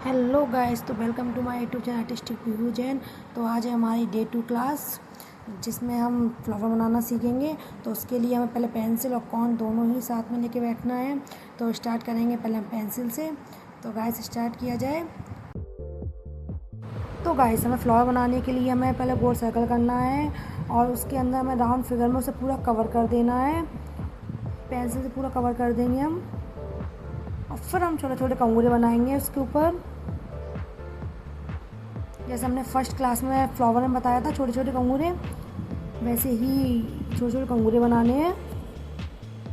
Hello guys, तो welcome to my YouTube channel artistic view Jain. तो आज है हमारी डे 2 क्लास जिसमें हम फ्लावर बनाना सीखेंगे। तो उसके लिए हमें पहले पेंसिल और कॉन दोनों ही साथ में लेके बैठना है। तो स्टार्ट करेंगे पहले हम पेंसिल से। तो गाइस स्टार्ट किया जाए। तो गाइस हमें फ्लावर बनाने के लिए हमें पहले गोल सर्कल करना है और उसके अंदर हमें राउंड फिगर में उसे पूरा कवर कर देना है। पेंसिल से पूरा कवर कर देंगे हम और फिर हम छोटे छोटे कंगूरे बनाएंगे उसके ऊपर। जैसे हमने फर्स्ट क्लास में फ्लावर में बताया था छोटे छोटे कंगूरे, वैसे ही छोटे छोटे कंगूरे बनाने हैं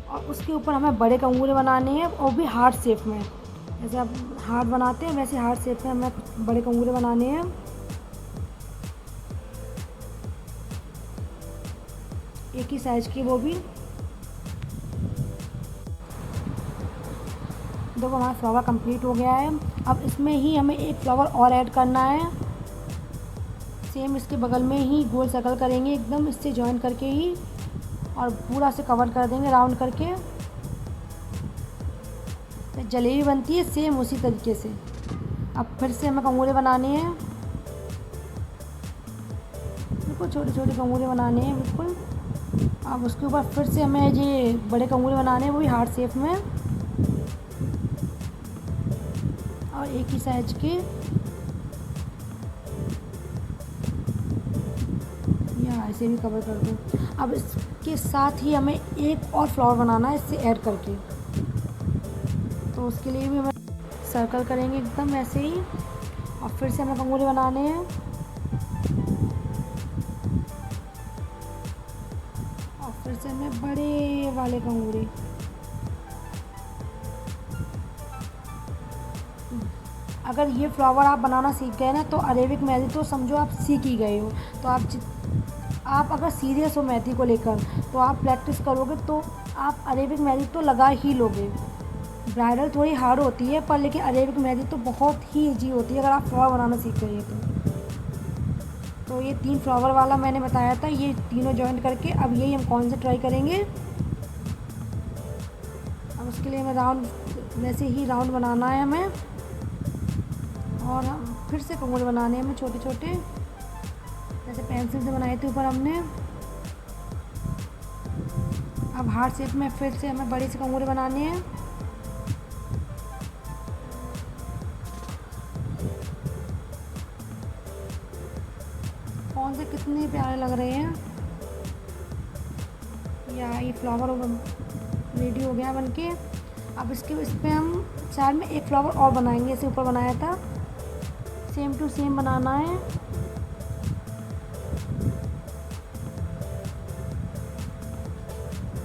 और उसके ऊपर हमें बड़े कंगूरे बनाने हैं और भी हार्ट शेप में। जैसे आप हार्ट बनाते हैं वैसे हार्ट शेप में हमें बड़े कंगूरे बनाने हैं, एक ही साइज की वो भी। देखो हमारा फ्लावर कंप्लीट हो गया है। अब इसमें ही हमें एक फ्लावर और ऐड करना है। सेम इसके बगल में ही गोल सर्कल करेंगे एकदम इससे जॉइन करके ही और पूरा से कवर कर देंगे राउंड करके। तो जलेबी बनती है सेम उसी तरीके से। अब फिर से हमें कंगूरे बनाने हैं, बिल्कुल छोटे छोटे कंगूरे बनाने हैं बिल्कुल। अब उसके ऊपर फिर से हमें ये बड़े कंगूरे बनाने हैं, वो भी हार्ट शेप में और एक ही साइज के। ऐसे भी कवर कर दूँ। अब इसके साथ ही हमें एक और फ्लावर बनाना है इससे ऐड करके। तो उसके लिए भी हमें सर्कल करेंगे एकदम ऐसे ही और फिर से हमें कंगूरे बनाने हैं और फिर से हमें बड़े वाले कंगूरे। अगर ये फ्लावर आप बनाना सीख गए ना तो अरेबिक मेहंदी तो समझो आप सीख ही गए हो। तो आप अगर सीरियस हो मेहंदी को लेकर तो आप प्रैक्टिस करोगे तो आप अरेबिक मेहंदी तो लगा ही लोगे। ब्राइडल थोड़ी हार्ड होती है पर लेकिन अरेबिक मेहंदी तो बहुत ही ईजी होती है अगर आप फ्लावर बनाना सीख गए तो ये 3 फ्लावर वाला मैंने बताया था, ये तीनों जॉइंट करके अब यही हम कौन से ट्राई करेंगे। अब उसके लिए हमें राउंड वैसे ही राउंड बनाना है हमें और फिर से कंगूरे बनाने हैं हमें छोटे छोटे, जैसे पेंसिल से बनाए थे ऊपर हमने। अब हार्ट शेप में फिर से हमें बड़े से कंगूरे बनाने हैं। कौन से कितने प्यारे लग रहे हैं। या ये फ्लावर रेडी हो गया बनके। अब इस पे हम साइड में एक फ्लावर और बनाएंगे, इसे ऊपर बनाया था सेम टू सेम बनाना है।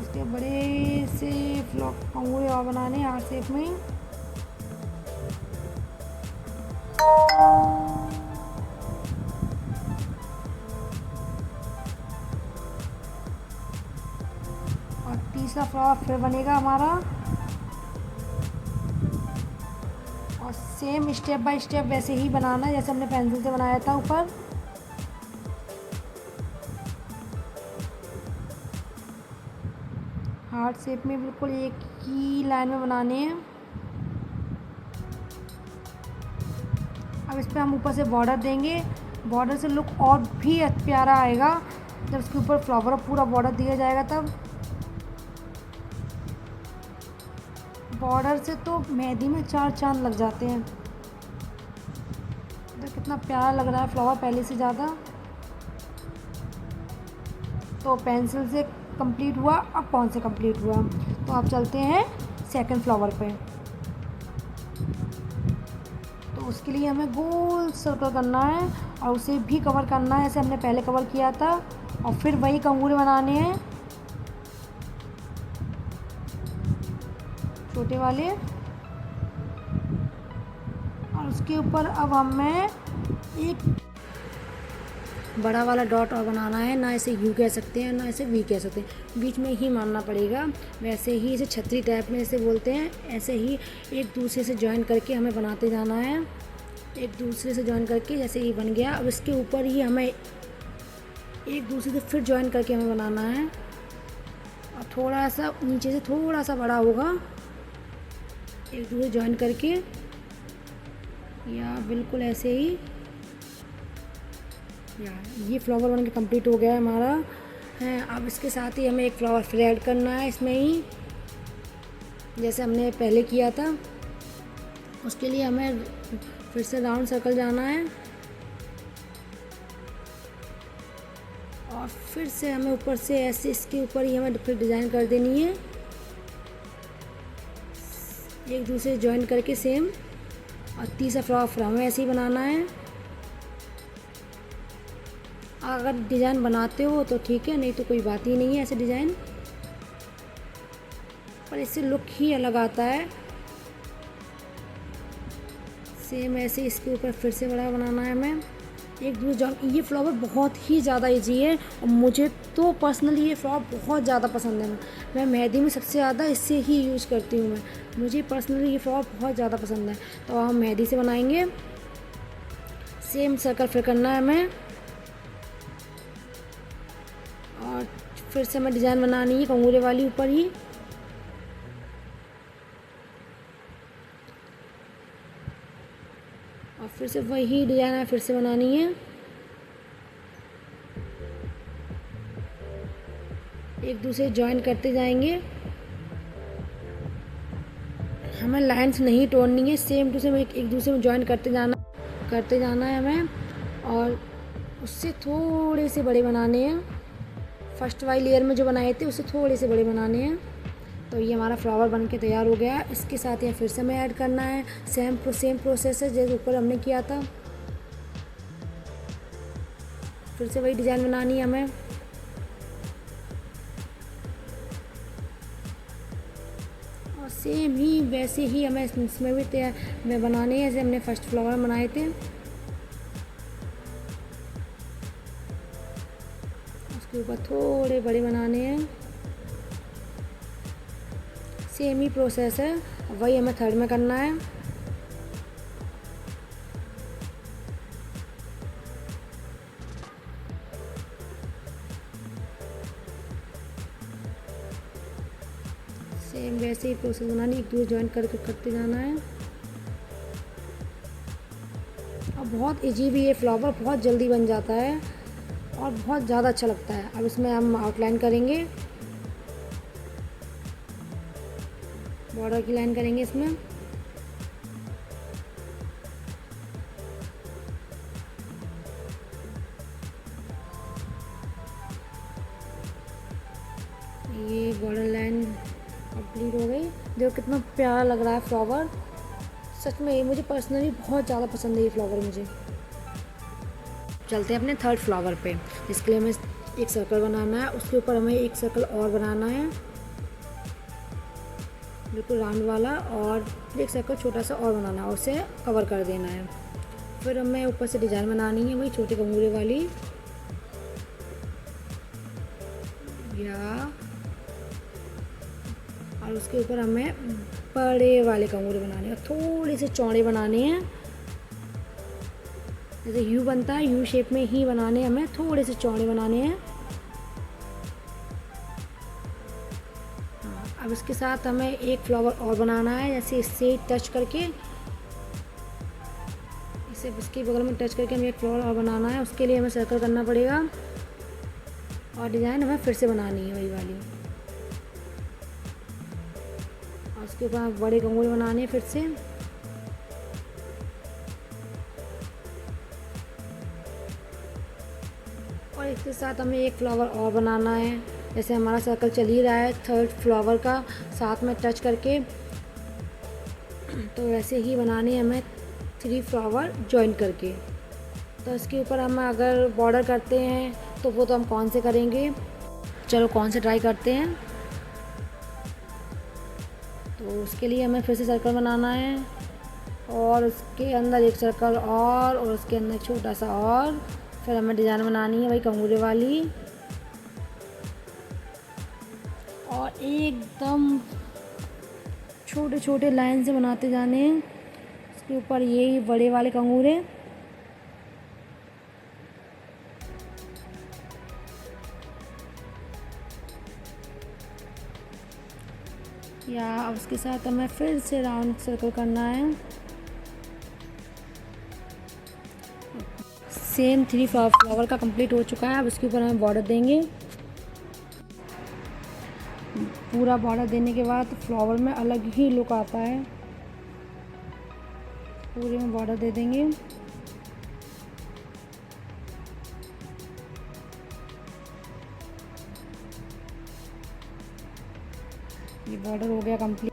इसके बड़े से कंगूरे और बनाने हार्ट शेप में। और तीसरा फ्लावर फिर बनेगा हमारा और सेम स्टेप बाय स्टेप वैसे ही बनाना है जैसे हमने पेंसिल से बनाया था ऊपर। हार्ट शेप में बिल्कुल एक ही लाइन में बनाने हैं। अब इस पर हम ऊपर से बॉर्डर देंगे, बॉर्डर से लुक और भी प्यारा आएगा जब इसके ऊपर फ्लावर पूरा बॉर्डर दिया जाएगा। तब बॉर्डर से तो मेहंदी में 4 चांद लग जाते हैं। तो कितना प्यारा लग रहा है फ्लावर पहले से ज़्यादा। तो पेंसिल से कंप्लीट हुआ, अब कौन से कंप्लीट हुआ। तो आप चलते हैं सेकंड फ्लावर पे। तो उसके लिए हमें गोल सर्कल करना है और उसे भी कवर करना है जैसे हमने पहले कवर किया था और फिर वही कंगूरे बनाने हैं छोटे वाले। और उसके ऊपर अब हमें एक बड़ा वाला डॉट और बनाना है। ना इसे यू कह सकते हैं ना इसे वी कह सकते हैं, बीच में ही मानना पड़ेगा। वैसे ही इसे छतरी टाइप में इसे बोलते हैं। ऐसे ही एक दूसरे से जॉइन करके हमें बनाते जाना है, एक दूसरे से जॉइन करके। जैसे ये बन गया, अब इसके ऊपर ही हमें एक दूसरे से फिर जॉइन करके हमें बनाना है और थोड़ा सा नीचे से थोड़ा सा बड़ा होगा, एक दूसरे जॉइन करके या बिल्कुल ऐसे ही। या ये फ्लावर बन के कंप्लीट हो गया है हमारा है। अब इसके साथ ही हमें एक फ्लावर फिर ऐड करना है इसमें ही, जैसे हमने पहले किया था। उसके लिए हमें फिर से राउंड सर्कल जाना है और फिर से हमें ऊपर से ऐसे इसके ऊपर ही हमें फिर डिज़ाइन कर देनी है, एक दूसरे जॉइन करके सेम। और तीसरा फ्लावर हमें ऐसे ही बनाना है। अगर डिज़ाइन बनाते हो तो ठीक है, नहीं तो कोई बात ही नहीं है ऐसे डिज़ाइन, पर इससे लुक ही अलग आता है। सेम ऐसे इसके ऊपर फिर से बड़ा बनाना है हमें, एक दूसरे जॉइन। ये फ्लावर बहुत ही ज़्यादा इजी है और मुझे तो पर्सनली ये फ्लावर बहुत ज़्यादा पसंद है। मैं मेहंदी में सबसे ज़्यादा इससे ही यूज़ करती हूँ। मुझे पर्सनली ये फ्लावर बहुत ज़्यादा पसंद है। तो हम मेहंदी से बनाएंगे। सेम सर्कल फिर करना है हमें और फिर से हमें डिज़ाइन बनानी है कंगूरे वाली ऊपर ही। और फिर से वही डिज़ाइन है फिर से बनानी है, एक दूसरे जॉइन करते जाएंगे। हमें लाइंस नहीं तोड़नी है, सेम टू सेम एक दूसरे में जॉइन करते जाना है हमें। और उससे थोड़े से बड़े बनाने हैं, फर्स्ट वाली लेयर में जो बनाए थे उससे थोड़े से बड़े बनाने हैं। तो ये हमारा फ्लावर बन के तैयार हो गया। इसके साथ यहाँ फिर से हमें ऐड करना है, सेम प्रोसेस है जैसे ऊपर हमने किया था। फिर से वही डिज़ाइन बनानी है हमें और सेम ही वैसे ही हमें इसमें भी तैयार बनाने हैं जैसे हमने फर्स्ट फ्लावर बनाए थे। उसके ऊपर थोड़े बड़े बनाने हैं, सेम ही प्रोसेस है, वही हमें थर्ड में करना है। सेम वैसे ही प्रोसेस बनानी, एक दूसरे जॉइन करके करते जाना है। और बहुत इजी भी ये फ्लावर, बहुत जल्दी बन जाता है और बहुत ज़्यादा अच्छा लगता है। अब इसमें हम आउटलाइन करेंगे, बॉर्डर की लाइन करेंगे इसमें। ये बॉर्डर लाइन कंप्लीट हो गई। देखो कितना प्यारा लग रहा है फ्लावर, सच में ये मुझे पर्सनली बहुत ज़्यादा पसंद है ये फ्लावर मुझे। चलते हैं अपने थर्ड फ्लावर पे, जिसके लिए हमें एक सर्कल बनाना है, उसके ऊपर हमें एक सर्कल और बनाना है बिल्कुल राउंड वाला, और एक सर्कल छोटा सा और बनाना है, उसे कवर कर देना है। फिर हमें ऊपर से डिज़ाइन बनानी है वही छोटे कंगूरे वाली, या और उसके ऊपर हमें बड़े वाले कंगूरे बनाने हैं, थोड़े से चौड़े बनाने हैं। जैसे यू बनता है यू शेप में ही बनाने हैं, हमें थोड़े से चौड़े बनाने हैं। अब इसके साथ हमें एक फ्लावर और बनाना है, जैसे इससे टच करके, इसे इसके बगल में टच करके हमें एक फ्लावर और बनाना है। उसके लिए हमें सर्कल करना पड़ेगा और डिज़ाइन हमें फिर से बनानी है वही वाली। और उसके ऊपर बड़े कंगूरे बनाने हैं फिर से। और इसके साथ हमें एक फ्लावर और बनाना है, जैसे हमारा सर्कल चल ही रहा है थर्ड फ्लावर का साथ में टच करके, तो वैसे ही बनाने हैं हमें 3 फ्लावर जॉइन करके। तो इसके ऊपर हम अगर बॉर्डर करते हैं तो वो तो हम कौन से करेंगे, चलो कौन से ट्राई करते हैं। तो उसके लिए हमें फिर से सर्कल बनाना है और उसके अंदर एक सर्कल और उसके अंदर छोटा सा और, फिर हमें डिज़ाइन बनानी है वही कंगूरे वाली, और एकदम छोटे छोटे लाइन से बनाते जाने हैं इसके ऊपर ये बड़े वाले कंगूरे। या उसके साथ हमें फिर से राउंड सर्कल करना है सेम 3 फ्लावर का कंप्लीट हो चुका है। अब इसके ऊपर हमें बॉर्डर देंगे। पूरा बॉर्डर देने के बाद फ्लावर में अलग ही लुक आता है। पूरे में बॉर्डर दे देंगे। ये बॉर्डर हो गया कंप्लीट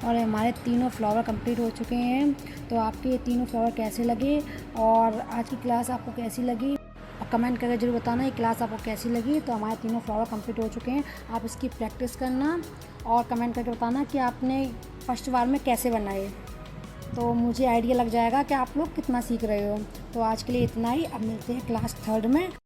और हमारे तीनों फ्लावर कंप्लीट हो चुके हैं। तो आपके ये तीनों फ्लावर कैसे लगे और आज की क्लास आपको कैसी लगी और कमेंट करके जरूर बताना ये क्लास आपको कैसी लगी। तो हमारे तीनों फ्लावर कंप्लीट हो चुके हैं। आप इसकी प्रैक्टिस करना और कमेंट करके बताना कि आपने फर्स्ट बार में कैसे बनाए। तो मुझे आइडिया लग जाएगा कि आप लोग कितना सीख रहे हो। तो आज के लिए इतना ही। अब मिलते हैं क्लास 3rd में।